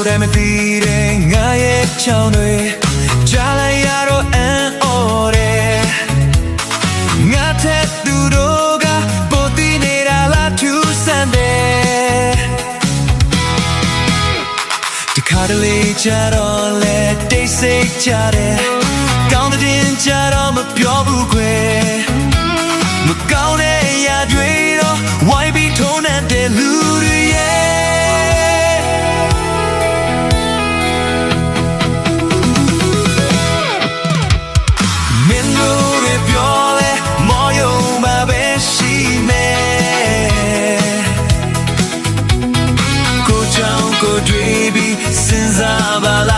တယ်မသိတဲ့ငါရဲ့ချောင်းတွေကြားလိုက်ရတော့အံ့ဩတယ်ငါထက်သူတို့ကပိုတည်နေတာလားထူးဆန်းတယ်ဒီခါတလေကြတော့လေတိတ်ဆိတ်ကြတယ်ကောင်းတဲ့ကြတော့မပြောဘူးခွေမကောင်းတဲ့အရာတွေတော့ဝိုင်းပြီးထုံးတဲ့လူတွေရဲ့မင်းတို့တွေပြောလဲမော်ယုံမှာပဲရှိမယ်ကိုချောင်းကိုတွေ့ပြီးစဉ်းစားပါလား